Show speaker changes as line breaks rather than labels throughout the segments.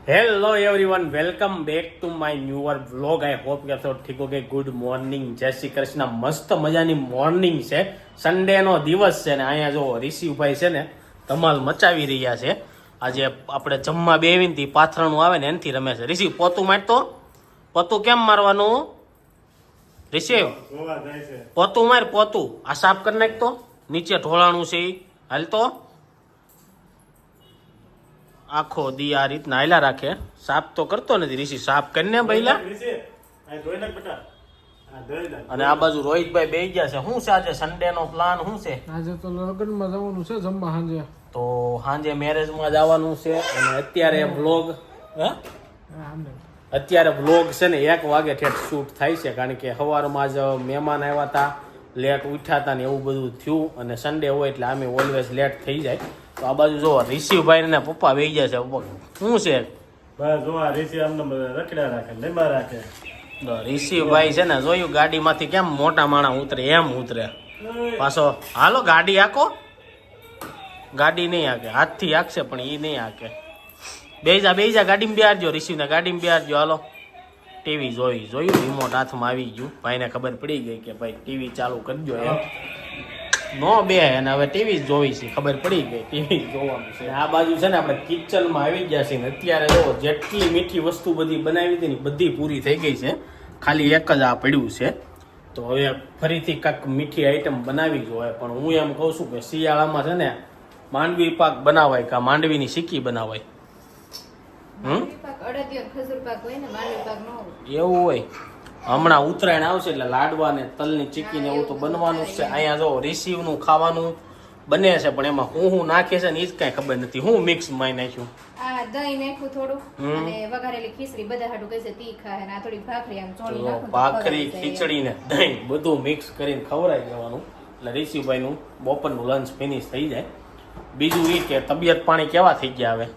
Hello everyone, welcome back to my newer vlog. I hope કે છો ઠીક હો. કે ગુડ મોર્નિંગ, જય શ્રી કૃષ્ણ. મસ્ત મજાની મોર્નિંગ છે, સન્ડે નો દિવસ છે ને અહીંયા જો રિશિવભાઈ છે ને ધમાલ મચાવી રહ્યા છે. આજે આપણે જમવા બેવીને થી પાથરણું આવે ને એનાથી રમે છે. રિશિવ પોતું મારતો, પોતું કેમ મારવાનું? રિશિવ પોતું માર, પોતું આ સાફ કરી નાખતો, નીચે ઢોળાણું છે ઈ. હાલ તો આખો દી આ રીતના હાલ્યા રાખે, સાફ તો કરતો નથી ઋષિ. સાફ કરીને પહેલા. અને આ બાજુ રોહિતભાઈ બેહી ગયા છે. શું છે આજે સન્ડે નો પ્લાન? શું છે
આજે? તો લગ્નમાં જવાનું છે, જમવા સાંજે.
તો સાંજે મેરેજમાં જવાનું છે. અને અત્યારે વ્લોગ છે ને 1 વાગે ઠેઠ શૂટ થાય છે, કારણ કે સવારમાં જ મહેમાન આવ્યા હતા, લેટ ઉઠ્યા હતા ને એવું બધું થયું. અને સન્ડે હોય એટલે આમે ઓલવેઝ લેટ થઈ જાય. તો આ બાજુ જો રિશિવભાઈ ને પપ્પા બેહી ગયા છે. શું છે? રિશિવભાઈ છે ને જોયું ગાડીમાંથી કેમ મોટા માણા ઉતરે એમ ઉતરે પાછો. હાલો ગાડી હાકો. ગાડી નહીં હાકે, હાથથી હાકશે પણ એ નહીં હાકે. બેજા ગાડીમાં બેહારજો રિશિવને, ગાડીમાં બેહારજો. હાલો ટીવી જોયું રિમોટ હાથમાં આવી ગયું. ભાઈને ખબર પડી ગઈ કે ભાઈ ટીવી ચાલુ કરજો એમ. નો બે અને હવે ટીવી જ જોવી છે, ખબર પડી ગઈ ટીવી જોવાનું છે. આ બાજુ છે ને આપણે કિચનમાં આવી ગયા છીએ ને અત્યારે જો જેટલી મીઠી વસ્તુ બધી બનાવી હતી ને બધી પૂરી થઈ ગઈ છે, ખાલી એક જ આ પડ્યું છે. તો હવે ફરીથી કાંઈક મીઠી આઈટમ બનાવી જોઈએ. પણ હું એમ કહું છું કે શિયાળામાં છે ને માંડવી પાક બનાવાય કે માંડવીની સિક્કી બનાવાય. એવું હોય. હમણાં ઉત્તરાયણ આવશે એટલે લાડવા ને તલની ચીક્કી ને એવું તો બનવાનું છે. અહીંયા જો રિસીવનું ખાવાનું બને છે, પણ એમાં હું નાખે છે ને એ જ કઈ ખબર નથી. હું મિક્સ માં નાખ્યું?
દહીં નાખ્યું થોડું અને વઘારેલી ખીચડી બધા હાટું કહે છે તીખા અને આ થોડી ભાખરી આમ ચોળી નાખું.
ભાખરી, ખીચડી ને દહીં બધું મિક્સ કરીને ખવડાવી દેવાનું એટલે રિશિવભાઈ નું બપોરનું લંચ ફિનિશ થઈ જાય. બીજું એ કે તબિયત પાણી કેવા થઈ ગયા? હવે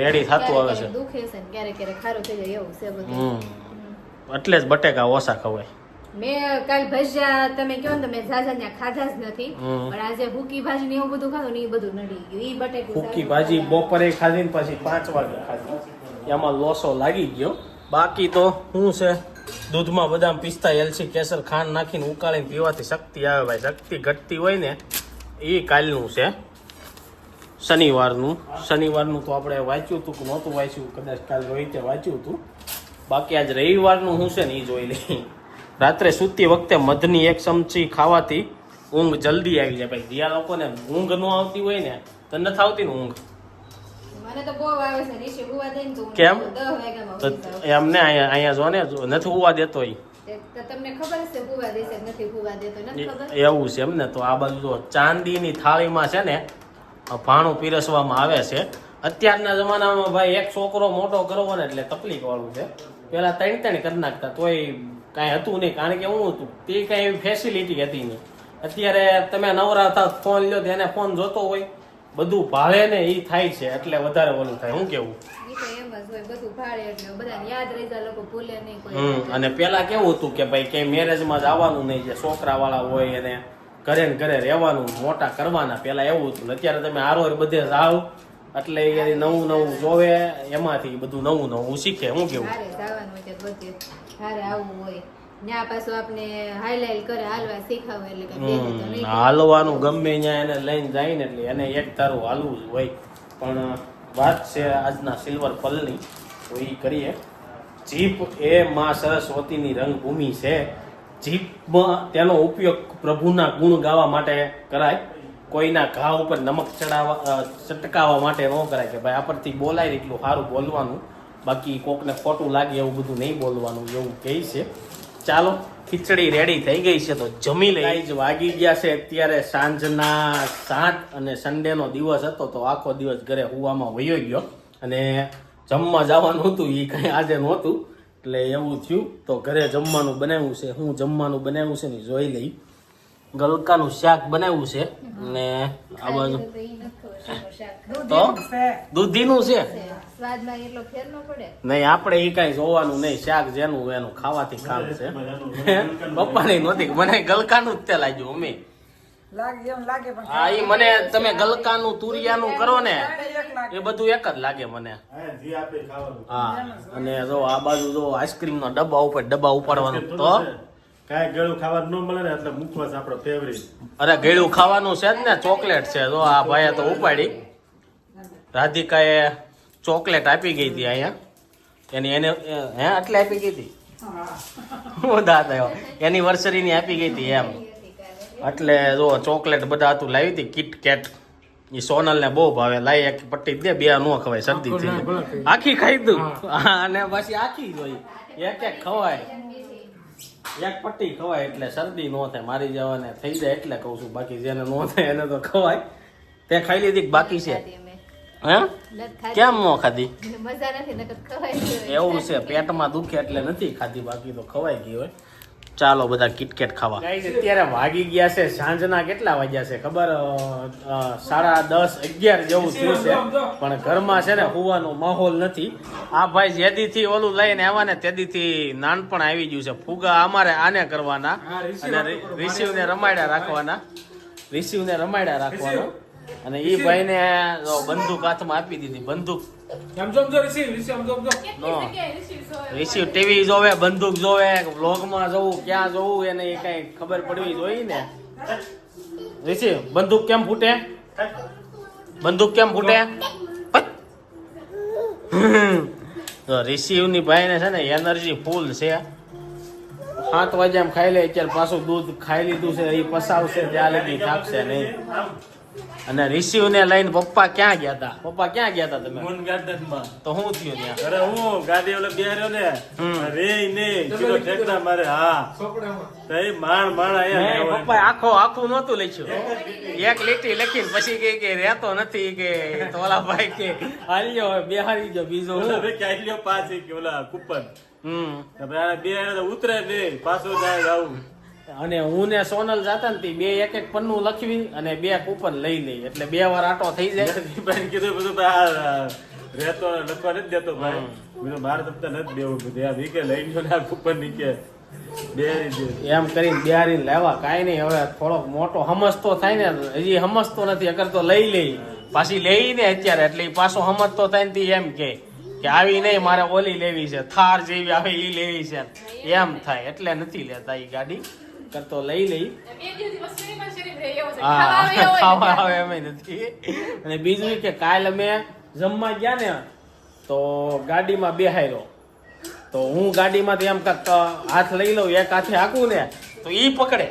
રેડી થતું આવે છે.
દુખે છે ને ક્યારેક ક્યારેક ખારું થઈ જાય એવું છે બધું.
એટલે જ બટેકા ઓછા ખવાય.
મેં કાલ ભજીયા તમે કહો ને મેં ઝાઝા ત્યાં ખાધા જ નથી, પણ આજે ભૂકી ભાજી ને એવું બધું ખાધું ને એ બધું નડી ગયું. ઈ બટેકું
ભૂકી ભાજી બપોરે ખાધી ને પછી 5 વાગે ખાધી, એમાં લોસો લાગી ગયો. બાકી તો શું છે, દૂધમાં બદામ, પિસ્તા, એલચી, કેસર, ખાંડ નાખીને ઉકાળીને પીવાથી શક્તિ આવે ભાઈ. શક્તિ ઘટતી હોય ને એ કાલનું છે, શનિવારનું તો આપણે વાંચ્યું હતું કે નહોતું વાંચ્યું, કદાચ કાલ રોહિતે વાંચ્યું હતું. બાકી આજ રવિવારનું શું છે ને એ જોઈ લઈ. રાત્રે સૂતી વખતે મધની 1 ચમચી ખાવાથી ઊંઘ જલ્દી આવી જાય ભાઈ. જ્યાં લોકોને ઊંઘ ન આવતી હોય ને તો નથી આવતી ને ઊંઘ.
મને તો બહુ આવે છે ઋષિ હુવા દે ને તો
કેમ?
10 વાગ્યામાં
એમને અહીંયા જો ને નથી હોવા દેતો એ.
તમને ખબર છે હુવા દે છે નથી હુવા દેતો? નથી ખબર.
એવું છે એમને. તો આ બાજુ જો ચાંદીની થાળીમાં છે ને ભાણું પીરસવામાં આવે છે. અત્યારના જમાનામાં ભાઈ એક છોકરો મોટો કરવો ને એટલે તકલીફ વાળું છે. પેલા 3 કરી નાખતા તોય કાંઈ હતું નહીં, કારણ કે હું હતું તે કાંઈ એવી ફેસિલિટી હતી નહીં. અત્યારે તમે નવરા થાવ ફોન લ્યો તો એને ફોન જોતો હોય, બધું ભાળે ને એ થાય છે એટલે વધારે ઓલું થાય. શું કેવું? અને પેલા કેવું હતું કે ભાઈ કઈ મેરેજમાં જવાનું નહીં, જે છોકરા વાળા હોય એને ઘરે ને ઘરે રહેવાનું, મોટા કરવાના. પેલા એવું હતું. અત્યારે તમે આરોર બધે જાવ એટલે નવું જોવે, એમાંથી બધું નવું શીખે. શું કેવું? હાલવાનું ગમે ત્યાં એને લઈને જાય ને એટલે એને એક તારું હાલવું જ હોય. પણ વાત છે આજના સિલ્વર પલની, તો એ કરીએ. જીભ એ માં સરસ્વતીની રંગભૂમિ છે. જીભમાં તેનો ઉપયોગ પ્રભુના ગુણ ગાવા માટે કરાય, કોઈના ઘા ઉપર નમક ચટકાવવા માટે ન કરાય કે ભાઈ આ પરથી બોલાય એટલું સારું બોલવાનું, બાકી કોકને ખોટું લાગે એવું બધું નહીં બોલવાનું, એવું કહે છે. ચાલો ખીચડી રેડી થઈ ગઈ છે તો જમી લઈ. જ વાગી ગયા છે અત્યારે સાંજના 7 અને સન્ડેનો દિવસ હતો તો આખો દિવસ ઘરે હુવામાં વયો ગયો અને જમવા જવાનું હતું એ કંઈ આજે નહોતું એટલે એવું થયું. તો ઘરે જમવાનું બનાવ્યું છે. હું જમવાનું બનાવ્યું છે ને જોઈ લઈ. ગલકાનું શાક બનાવ્યું છે ને આ બાજુ તો દૂધીનું છે. નહીં આપણે એ કઈ જોવાનું નહીં, શાક જેનું એનું ખાવાથી કામ છે. પપ્પા ને નહોતી મને ગલકાનું જ તે લાગ્યું. અમે
લાગે એમ લાગે પણ
હા ઈ મને તમે ગલકાનું તુરિયાનું કરો ને
એક લાગે
એ બધું એક જ લાગે મને
જી આપે ખાવાનું
હા અને જો આ બાજુ જો આઈસ્ક્રીમ નો ડબ્બા ઉપાડવાનું તો
કાંઈ ગળું ખાવાનું ન મળે ને એટલે મુખવાસ આપણો ફેવરિટ.
અરે ગળ્યું ખાવાનું છે જ ને ચોકલેટ છે જો આ ભાઈએ તો ઉપાડી રાધિકાએ ચોકલેટ આપી ગઈ હતી અહીંયા એને હે એટલે આપી ગઈ હતી હું દાદા એનિવર્સરી ની આપી ગઈ હતી એમ એટલે જો ચોકલેટ બધા હતું લાવી હતી કિટકેટ એ સોનલ ને બહુ ભાવે લાઈ એક પટ્ટી દે બે નો ખવાય શરદી થઈ જાય. આખી ખાઈ દઉં અને પછી આખી જોઈ એક એક ખવાય એક પટ્ટી ખવાય એટલે શરદી નો થાય મારી જવાને થઈ જાય એટલે કહું છું બાકી જેને નો થાય એને તો ખવાય તે ખાઈ લીધી કે બાકી છે હે કેમ નો ખાધી
મજા નથી નકર ખવાય
એવું છે પેટમાં દુખે એટલે નથી ખાધી બાકી તો ખવાઈ ગઈ હોય ચાલો બધા કિટકેટ ખાવા અત્યારે વાગી ગયા છે સાંજના કેટલા વાગ્યા છે ખબર 10:30 11 જેવું થયું છે પણ ઘરમાં છે ને હોવાનો માહોલ નથી આ ભાઈ જેદીથી ઓલું લઈને આવ્યા ને તેદીથી નાનપણ આવી ગયું છે ફુગા અમારે આને કરવાના અને રિસીવને રમાડ્યા રાખવાનો અને ઈ ભાઈને બંદૂક હાથમાં આપી દીધી બંદૂક રિસીવ ટીવી જોવે બંદૂક જોવે વ્લોગમાં જોવું ક્યાં જોવું એને એ કઈ ખબર પડવી જોઈએ ને રિસીવ બંદૂક કેમ ફૂટે તો રિસીવ ની ભાઈ ને છે ને એનર્જી ફૂલ છે 7 વાગ્યા ખાઈ લે અત્યારે પાછું દૂધ ખાઈ લીધું છે એ પસાવશે ત્યાં લગી થાકશે નહીં અને રિસીવ ને લઈને પપ્પા ક્યાં ગયા હતા તમે
મોન ગાર્ડનમાં.
તો શું થયું ત્યાં
અરે હું ગાડી ઓલે બેહર્યો ને રે ને કીધો ઠેકડા મારે હા તો એ માણ આયા
મેં પપ્પાએ આખું નહોતું લખ્યું એક લીટી લખીને પછી કે રહેતો નથી કે તોલા ભાઈ કે હાલ્યો હવે બેહારી ગયો બીજો
ઓલા
હું
ભાઈ કાઈ લ્યો પાછી કે ઓલા કૂપન
હમ
આ બે ઉતરે ને પાછો જાય આવું
અને હું ને સોનલ જાતા ને તે બે એક પન્નું લખવી અને 2 કૂપન લઈ લઈ એટલે 2 વાર આટો થઈ જાય
ભાઈ કીધું બધું ભાઈ આ રહેતો લખવા નથી દેતો ભાઈ બીજો મારે તમતા નથી દેવું બધું આ વીકે લઈ ગયો ને આ કૂપન નીચે બેરી દે
એમ કરીને બિહારીને લાવવા કાંઈ નહીં હવે થોડોક મોટો સમજતો થાય ને હજી સમજતો નથી અગર તો લઈ પાછી લઈને અત્યારે એટલે ઈ પાછો સમજતો થાય ને તે એમ કે આવી નહીં મારે ઓલી લેવી છે થાર જેવી આવે ઈ લેવી છે એમ થાય એટલે નથી લેતા ઈ ગાડી કરતો લઈ ખાવા આવે એમ નથી અને બીજું કે કાલ અમે જમવા ગયા ને તો ગાડીમાં બેહાર્યો તો હું ગાડીમાંથી એમ કાંક હાથ લઈ લઉં એક હાથે હાંકું ને તો ઈ પકડે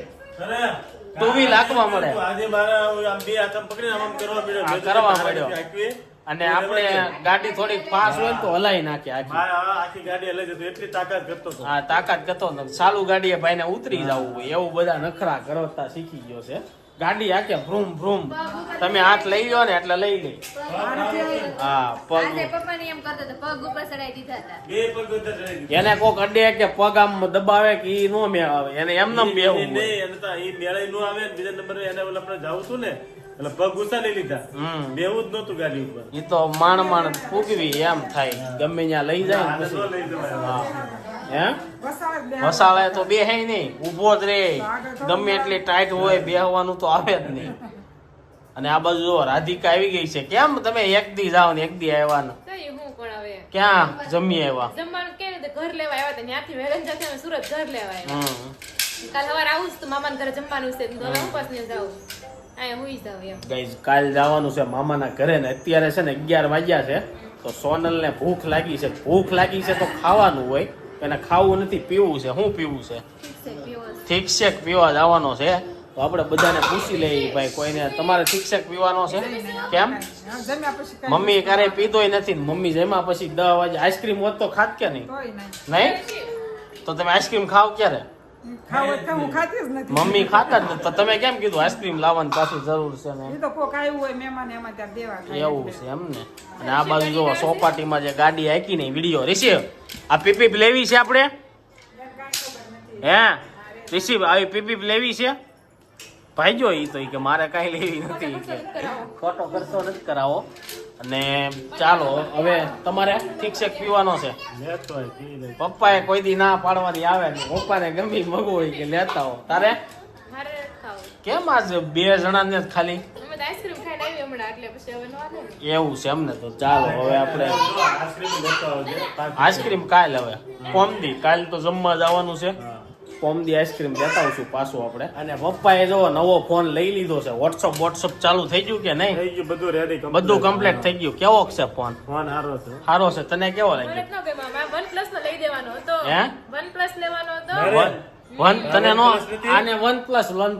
તો વી લાગવા મળે
આજે મારા આમ બે હાથ પકડીને આમ
કરવા મળ્યો અને આપણે ગાડી થોડી ફાસ્ટ હોય તો હલાઈ નાખે
આખી ગાડી હલાઈ જતો એટલી તાકાત કરતો હતો.
હા તાકાત કરતો ચાલુ ગાડીએ ભાઈને ઉતરી જવું હોય એવું બધા નખરા કરતા શીખી ગયો છે ગાડી આખે ભ્રૂમ ભ્રૂમ તમે હાથ લઈ લો ને એટલે લઈ લે હા પગ
પપ્પાને એમ કરતો તો પગ ઉપર ચડાઈ દીધા હતા
બે પગ અંદર ચડી ગયો.
એને કોક અડે કે પગ આમ દબાવે કે ઈ નો મેળ આવે એને એમનેમ બેહવું હોય.
નહીં, એને તો ઈ મેળાઈ નો આવે ને બીજા નંબરે એને ઓલા આપણે જાવું હતું ને એટલે પગ ઉસાડી લીધા બેવું જ નતું ગાડી ઉપર
ઈ તો માણ ફૂગવી એમ થાય ગમે ત્યાં લઈ જાય ને
ન
પછી
લઈ જવાય.
હા હે
વસાવે જ બે
વસાવે તો બેહે નહીં ઊભો જ રે ગમે એટલી ટાઈટ હોય બેહવાનું તો આવે જ નહીં અને આ બાજુ જો રાધિકા આવી ગઈ છે કેમ તમે એક દી જાવ ને એક દી આવ્યા ને ક્યાં જમી આવ્યા
જમવાનું કે રીતે ઘર લેવા આવ્યા હતા ત્યાંથી વેલંજા થી અમે સુરત ઘર લેવા આવ્યા કાલ સવારે આવું જ તો મામાના ઘરે જમવાનું છે તો હવે ઉપાસ ને જાઉં અહીંયા હુઈ જાવ એમ
ગાઈઝ કાલ જવાનું છે મામાના ઘરે ને અત્યારે છે ને 11 વાગ્યા છે તો સોનલ ને ભૂખ લાગી છે તો ખાવાનું હોય એને ખાવું નથી પીવું છે શું પીવું છે થીક શેક પીવા જવાનો છે તો આપણે બધાને પૂછી લઈએ ભાઈ કોઈને તમારે થીક શેક પીવાનો છે કેમ
જમ્યા પછી કઈ
મમ્મી ક્યારે પીધોય નથી ને મમ્મી જમ્યા પછી 10 વાગે આઈસ્ક્રીમ હોત તો ખાત કે નહીં
તોય નહીં
નહીં તો તમે આઈસ્ક્રીમ ખાવ ક્યારે
ખાવ તો હું ખાતી જ નથી
મમ્મી ખાતા જ નથી તો તમે કેમ કીધું આઈસ્ક્રીમ લાવવાની પાછી જરૂર છે ને
એ તો કોક આવ્યું હોય મહેમાન એમાં ત્યાં દેવા ખાય.
એવું છે એમ ને અને આ બાજુ જો સોપાટીમાં જે ગાડી હાકી ને વિડીયો રિસીવ આ પીપી લેવી છે આપણે હે રિસીવ આવી પીપી લેવી છે ભાઈ જો ઈ તો ઈ કે મારે કાંઈ લેવી નથી કે ખોટો ખર્ચો નથી કરાવો અને ચાલો હવે તમારે ઠીક છે પીવાનો છે
લેતો હોય, પી લે.
પપ્પાએ કોઈ દી ના પાડવાની આવે ને પપ્પાને ગમી મગવું હોય કે લેતા હો તારે
મારે ખાવું
કેમ આજે 2 જણાને જ ખાલી
અમે તો આઈસ્ક્રીમ ખાઈને આવી હમણાં એટલે પછી હવે નો આવે ને.
એવું છે એમને? તો ચાલો હવે આપણે
આઈસ્ક્રીમ લેતો આવજે.
આઈસ્ક્રીમ કાલ હવે પોમદી કાલ તો જમવા જવાનું છે.
હા.
પોમદી આઈસ્ક્રીમ લેતા આવશું પાછું આપણે. અને પપ્પાએ જો નવો ફોન લઈ લીધો છે. વોટ્સઅપ ચાલુ થઈ ગયું કે નહીં?
થઈ ગયું બધું રેડી.
બધું કમ્પ્લીટ થઈ ગયું. કેવો છે ફોન?
ફોન સારો છે.
સારો છે. તને કેવો
મને
લાગ્યો?
જ ન ગમ્યો. મારે OnePlus નો લઈ દેવાનો હતો.
હે?
OnePlus લેવાનો હતો.
અરે,
વન તને નો
OnePlus નથી?
આને વન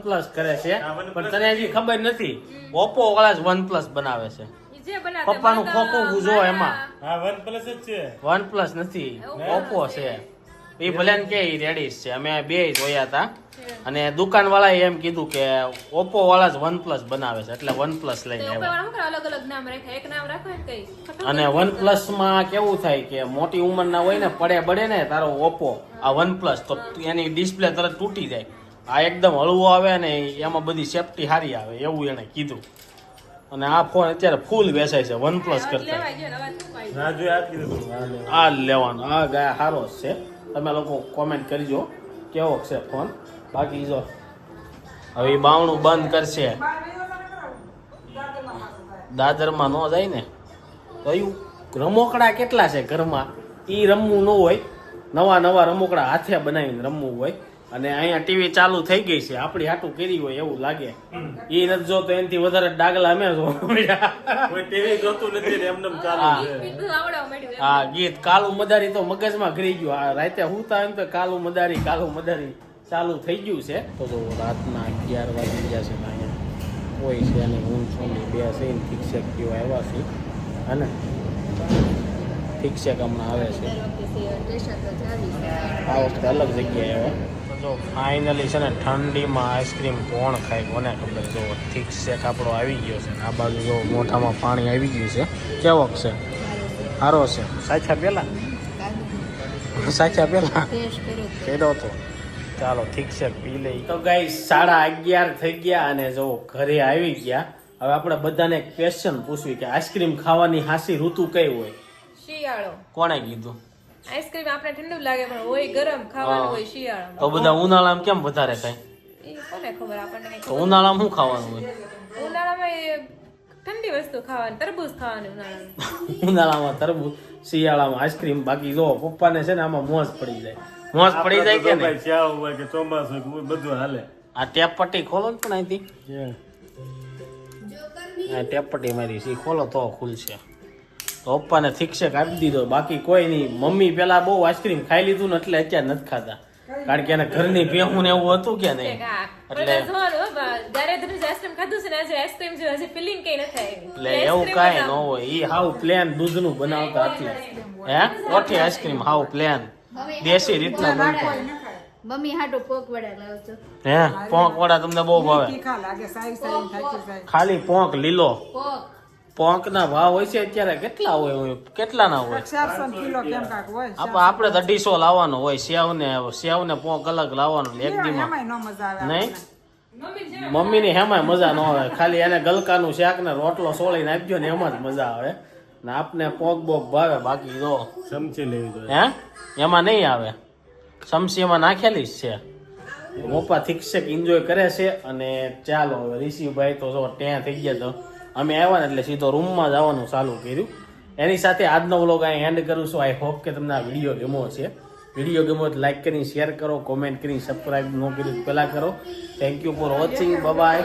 પ્લસ કરે છે
હા, OnePlus
પણ તને હજી ખબર નથી. ઓપ્પો વાળા જ વન બનાવે છે.
ઈ જે બનાવે
પપ્પાનું
મને તો
ખોખું જો એમાં
હા OnePlus જ છે.
વન પ્લસ નથી, ઓપ્પો છે. એ ભલે ને કે રેડી છે. અમે બે જોયા હતા અને દુકાન વાળાએ એમ કીધું કે ઓપ્પો વાળા જ વન બનાવે છે એટલે વન લઈને
તો
આવ્યા.
ઉપર શું કરે અલગ અલગ નામ રાખ્યા. એક નામ રાખો ને કઈ ખોટું
અને વન માં કેવું થાય કે મોટી ઉંમરના હોય ને બળે ને તારો ઓપ્પો આ વન તો એની ડિસ્પ્લે તરત તૂટી જાય. આ એકદમ હળવો આવે ને એમાં બધી સેફટી સારી આવે એવું એને કીધું. અને આ ફોન અત્યારે ફૂલ વેચાય છે વન કરતા.
લેવાય ગયો ને અવાજ શું આવી?
રાજુ યાદ કીધું તું. હા, લે.
આ લેવાનો આ ગયા સારો જ છે. તમે લોકો કોમેન્ટ કરજો કેવો છે ફોન. બાકી જો હવે ઈ બાવણું બંધ કરશે. દાદરમાં ન જાય ને કયું રમોકડા કેટલા છે ઘરમાં ઈ રમવું ન હોય. નવા રમોકડા હાથે બનાવીને રમવું હોય. અને અહીંયા ટીવી ચાલુ થઈ ગઈ છે આપણી હાટું કરી હોય એવું લાગે. ઈ નથી જોતો એનાથી વધારે ડાગલા અમે જો.
કોઈ ટીવી જોતું નથી ને એમને એમ ચાલુ
હા.
છે.
ઈ બધું આવડવા માંડ્યું એમ.
હા ગીત કાલું મદારી તો મગજમાં ઘરી ગયું. આ રાતે હુતા એમ તો કાલું મદારી ચાલુ થઈ ગયું છે. તો જો રાતના 11 વાગી ગયા છે ને અહીંયા કોઈ છે અને ઊંઘ સોની બે છે ને ફિક્સેક પીવા આવ્યા છે. અને ફિક્સેક હમણાં આવે છે. આ વખતે અલગ જગ્યાએ આવ્યા. તો જો ફાઇનલી છે ને ઠંડીમાં આઈસ્ક્રીમ કોણ ખાય કોને ખબર. જો ફિક્સેક આપણો આવી ગયો છે. આ બાજુ જો મોઢામાં પાણી આવી ગયું છે. કેવો છે? સારો છે. સાચા પેલા કર્યો તો. ચાલો ઠીક છે પી લઈ. તો ગાઈસ 11:30 થઈ ગયા અને જો ઘરે આવી ગયા. હવે આપણે બધાને ક્વેશ્ચન પૂછવી કે આઈસ્ક્રીમ ખાવાની હાસી ઋતુ કઈ હોય?
શિયાળો.
કોણે કીધું?
આઈસ્ક્રીમ આપણે ઠંડુ લાગે પણ હોય ગરમ ખાવાનું હોય શિયાળામાં.
તો બધા ઉનાળામાં કેમ વધારે ખાય?
ઈ કોને ખબર આપણને કઈ
તો
ખબર.
ઉનાળામાં શું ખાવાનું હોય?
ઉનાળામાં એ ઠંડી વસ્તુ ખાવાની તરબૂચ ખાવાની ઉનાળામાં.
ઉનાળામાં તરબૂચ, શિયાળામાં આઈસ્ક્રીમ. બાકી જો પપ્પાને છે ને આમાં મોજ પડી જાય. મોજ પડી જાય કે
આપણે તો
નહીં?
ભાઈ શ્યાવ હોય કે ચોમાસું હોય કે બધું હાલે.
આ ટેપ પટ્ટી ખોલો ને પણ અહીંથી. આ ટેપ પટ્ટી મારી છે ઈ ખોલો તો ખુલશે. તો પપ્પાને થીકશેક આપી દીધો. બાકી કોઈ નહીં. મમ્મી પેલા બહુ આઈસ્ક્રીમ ખાઈ લીધું ને એટલે અત્યારે નથી ખાતા. કારણ કે એને ઘરની ભેહું ને એવું હતું કે નહીં
હા,
એટલે
પણ જોવાનું હો બા. જ્યારે ધનુષ આઈસ્ક્રીમ ખાધું છે ને આજે આઈસ્ક્રીમ જેવું હજી ફિલિંગ કઈ નથી આવી.
એટલે એવું કાંઈ ન હોય. ઈ હાવ પ્લેન દૂધનું બનાવતા એટલે હે કોઠી આઈસ્ક્રીમ હાવ પ્લેન દેશી રીતના બનતા.
મમ્મી હાટો પોક વડા લાવજો.
હે પોંક વડા તમને બહુ ભાવે?
તીખા લાગે સાઈ સાઈ થાકી જાય.
ખાલી પોંક લીલો
પોક
પોંક ના ભાવ હોય છે અત્યારે કેટલા હોય? કેટલા ના હોય?
400 કિલો કેમ કાક હોય.
આપણે તો 250 લાવવાનો હોય. સેવ ને પોંક અલગ લાવવાનો એક દીમાં.
એમાંય નો મજા આવે
નહીં
આપણને.
મમ્મી ની હેમાં મજા ન આવે. ખાલી એને ગલકાનું શાક ને રોટલો સોળીને આપજો ને એમાં જ મજા આવે. ને આપને પોક બોક ભાવે. બાકી જો
ચમચી લેવી જોઈએ.
હે એમાં નહીં આવે. સમસી એમાં નાખેલી જ છે. પપ્પા થીકશેક એન્જોય કરે છે. અને ચાલો હવે ઋષિભાઈ તો જો ત્યાં થઈ ગયા. તો અમે આવ્યા ને એટલે સીધો રૂમમાં જવાનું ચાલુ કર્યું. એની સાથે આજનો વ્લોગ અહીં એન્ડ કરું છું. આઈ હોપ કે તમને આ વિડીયો ગમ્યો છે. વિડીયો ગમ્યો તો લાઈક કરીને શેર કરો, કોમેન્ટ કરીને સબસ્ક્રાઈબ ન કર્યું પહેલાં કરો. Thank you for watching. By.